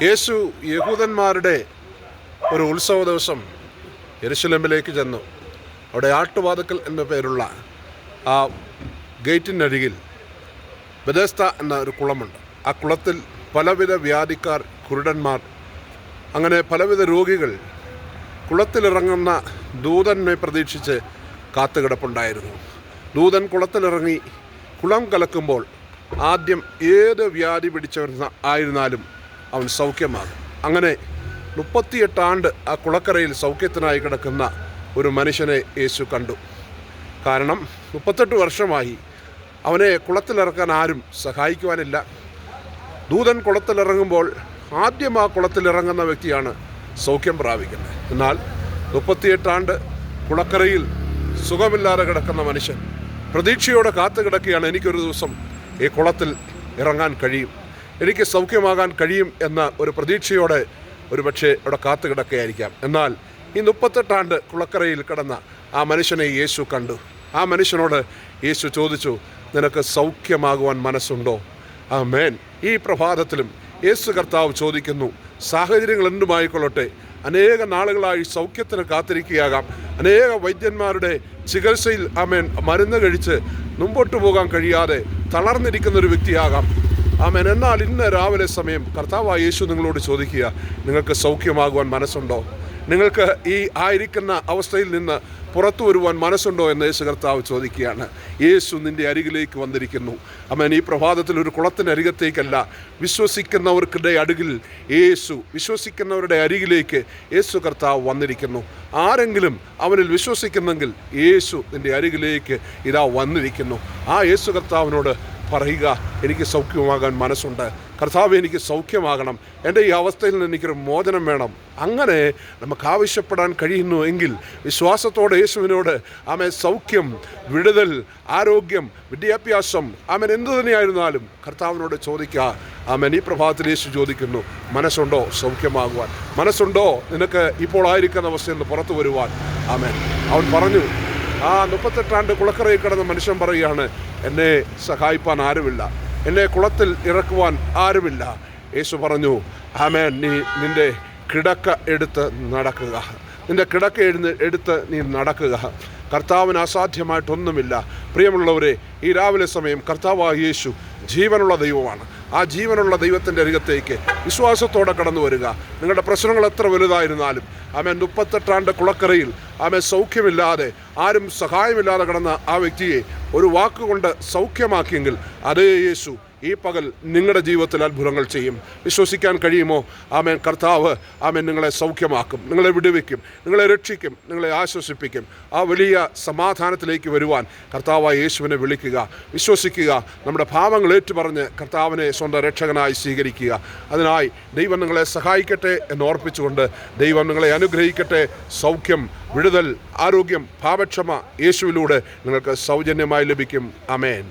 യേശു യഹൂദന്മാരുടെ ഒരു ഉത്സവ ദിവസം യെരുശലേമിലേക്ക് ചെന്നു. അവിടെ ആട്ടുവാതിൽക്കൽ എന്ന പേരുള്ള ആ ഗേറ്റിനരികിൽ ബെഥസ്ത എന്ന ഒരു കുളമുണ്ട്. ആ കുളത്തിൽ പലവിധ വ്യാധിക്കാർ, കുരുടന്മാർ, അങ്ങനെ പലവിധ രോഗികൾ കുളത്തിലിറങ്ങുന്ന ദൂതനെ പ്രതീക്ഷിച്ച് കാത്തുകിടപ്പുണ്ടായിരുന്നു. ദൂതൻ കുളത്തിലിറങ്ങി കുളം കലക്കുമ്പോൾ ആദ്യം ഏത് വ്യാധി ആയിരുന്നാലും അവൻ സൗഖ്യമാകും. അങ്ങനെ 38 ആണ്ട് ആ കുളക്കരയിൽ സൗഖ്യത്തിനായി കിടക്കുന്ന ഒരു മനുഷ്യനെ യേശു കണ്ടു. കാരണം 38 വർഷമായി അവനെ കുളത്തിലിറക്കാൻ ആരും സഹായിക്കുവാനില്ല. ദൂതൻ കുളത്തിലിറങ്ങുമ്പോൾ ആദ്യം ആ കുളത്തിലിറങ്ങുന്ന വ്യക്തിയാണ് സൗഖ്യം പ്രാപിക്കുന്നത്. എന്നാൽ 38 ആണ്ട് കുളക്കരയിൽ സുഖമില്ലാതെ കിടക്കുന്ന മനുഷ്യൻ പ്രതീക്ഷയോടെ കാത്തു കിടക്കുകയാണ്. എനിക്കൊരു ദിവസം ഈ കുളത്തിൽ ഇറങ്ങാൻ കഴിയും, എനിക്ക് സൗഖ്യമാകാൻ കഴിയും എന്ന ഒരു പ്രതീക്ഷയോടെ ഒരു പക്ഷേ അവിടെ കാത്തു കിടക്കുകയായിരിക്കാം. എന്നാൽ ഈ 38 ആണ്ട് കുളക്കരയിൽ കിടന്ന ആ മനുഷ്യനെ യേശു കണ്ടു. ആ മനുഷ്യനോട് യേശു ചോദിച്ചു, നിനക്ക് സൗഖ്യമാകുവാൻ മനസ്സുണ്ടോ? ആമേൻ. ഈ പ്രഭാതത്തിലും യേശു കർത്താവ് ചോദിക്കുന്നു, സാഹചര്യങ്ങൾ എന്തുമായിക്കൊള്ളട്ടെ, അനേക നാളുകളായി സൗഖ്യത്തിന് കാത്തിരിക്കുകയാകാം, അനേക വൈദ്യന്മാരുടെ ചികിത്സയിൽ ആമേൻ മരുന്ന് കഴിച്ച് മുമ്പോട്ട് പോകാൻ കഴിയാതെ തളർന്നിരിക്കുന്നൊരു വ്യക്തിയാകാം. ആമേൻ. എന്നാൽ ഇന്ന് രാവിലെ സമയം കർത്താവായ യേശു നിങ്ങളോട് ചോദിക്കുക, നിങ്ങൾക്ക് സൗഖ്യമാകുവാൻ മനസ്സുണ്ടോ? നിങ്ങൾക്ക് ഈ ആയിരിക്കുന്ന അവസ്ഥയിൽ നിന്ന് പുറത്തു വരുവാൻ മനസ്സുണ്ടോ എന്ന് യേശു കർത്താവ് ചോദിക്കുകയാണ്. യേശു നിൻ്റെ അരികിലേക്ക് വന്നിരിക്കുന്നു. ആമേൻ. ഈ പ്രഭാതത്തിൽ ഒരു കുളത്തിനരികത്തേക്കല്ല, വിശ്വസിക്കുന്നവർക്കിടെ അടുകിൽ വിശ്വസിക്കുന്നവരുടെ അരികിലേക്ക് യേശു കർത്താവ് വന്നിരിക്കുന്നു. ആരെങ്കിലും അവനിൽ വിശ്വസിക്കുന്നെങ്കിൽ യേശു നിൻ്റെ അരികിലേക്ക് ഇതാ വന്നിരിക്കുന്നു. ആ യേശു കർത്താവിനോട് പറയുക, എനിക്ക് സൗഖ്യമാകാൻ മനസ്സുണ്ട്, കർത്താവ് എനിക്ക് സൗഖ്യമാകണം, എൻ്റെ ഈ അവസ്ഥയിൽ നിന്ന് എനിക്കൊരു മോചനം വേണം. അങ്ങനെ നമുക്ക് ആവശ്യപ്പെടാൻ കഴിയുന്നു എങ്കിൽ വിശ്വാസത്തോടെ യേശുവിനോട് ആമേൻ സൗഖ്യം, വിടുതൽ, ആരോഗ്യം, വിദ്യാഭ്യാസം, ആമേൻ എന്തു തന്നെയായിരുന്നാലും കർത്താവിനോട് ചോദിക്കുക. ആമേൻ. ഈ പ്രഭാതത്തിൽ യേശു ചോദിക്കുന്നു, മനസ്സുണ്ടോ സൗഖ്യമാകുവാൻ? മനസ്സുണ്ടോ നിനക്ക് ഇപ്പോൾ ആയിരിക്കുന്ന അവസ്ഥയിൽ നിന്ന് പുറത്തു വരുവാൻ? ആമേൻ. അവൻ പറഞ്ഞു, ആ 38 ആണ്ട് കുളക്കരയിൽ കിടന്ന മനുഷ്യൻ പറയുകയാണ്, എന്നെ സഹായിപ്പാൻ ആരുമില്ല, എന്നെ കുളത്തിൽ ഇറക്കുവാൻ ആരുമില്ല. യേശു പറഞ്ഞു, ആമേൻ, നീ നിൻ്റെ കിടക്ക എടുത്ത് നടക്കുക, നിൻ്റെ കിടക്ക എടുത്ത് നീ നടക്കുക. കർത്താവിന് അസാധ്യമായിട്ടൊന്നുമില്ല. പ്രിയമുള്ളവരെ, ഈ രാവിലെ സമയം കർത്താവായ യേശു ജീവനുള്ള ദൈവമാണ്. ആ ജീവനുള്ള ദൈവത്തിൻ്റെ അരികത്തേക്ക് വിശ്വാസത്തോടെ കടന്നു വരിക. നിങ്ങളുടെ പ്രശ്നങ്ങൾ എത്ര വലുതായിരുന്നാലും ആമേൻ. 38 ആണ്ട് കുളക്കരയിൽ ആമേൻ സൗഖ്യമില്ലാതെ, ആരും സഹായമില്ലാതെ കിടന്ന ആ വ്യക്തിയെ ഒരു വാക്കുകൊണ്ട് സൗഖ്യമാക്കിയെങ്കിൽ അതേ യേശു ഈ പകൽ നിങ്ങളുടെ ജീവിതത്തിൽ അത്ഭുതങ്ങൾ ചെയ്യും. വിശ്വസിക്കാൻ കഴിയുമോ? ആമേൻ. കർത്താവ് ആമേൻ നിങ്ങളെ സൗഖ്യമാക്കും, നിങ്ങളെ വിടുവിക്കും, നിങ്ങളെ രക്ഷിക്കും, നിങ്ങളെ ആശ്വസിപ്പിക്കും. ആ വലിയ സമാധാനത്തിലേക്ക് വരുവാൻ കർത്താവായ യേശുവിനെ വിളിക്കുക, വിശ്വസിക്കുക, നമ്മുടെ പാപങ്ങൾ ഏറ്റുപറഞ്ഞ് കർത്താവിനെ സ്വന്തം രക്ഷകനായി സ്വീകരിക്കുക. അതിനായി ദൈവം നിങ്ങളെ സഹായിക്കട്ടെ എന്നോർപ്പിച്ചുകൊണ്ട് ദൈവം നിങ്ങളെ അനുഗ്രഹിക്കട്ടെ. സൗഖ്യം, വിടുതൽ, ആരോഗ്യം, പാപക്ഷമ യേശുവിലൂടെ നിങ്ങൾക്ക് സൗജന്യമായി ലഭിക്കും. ആമേൻ.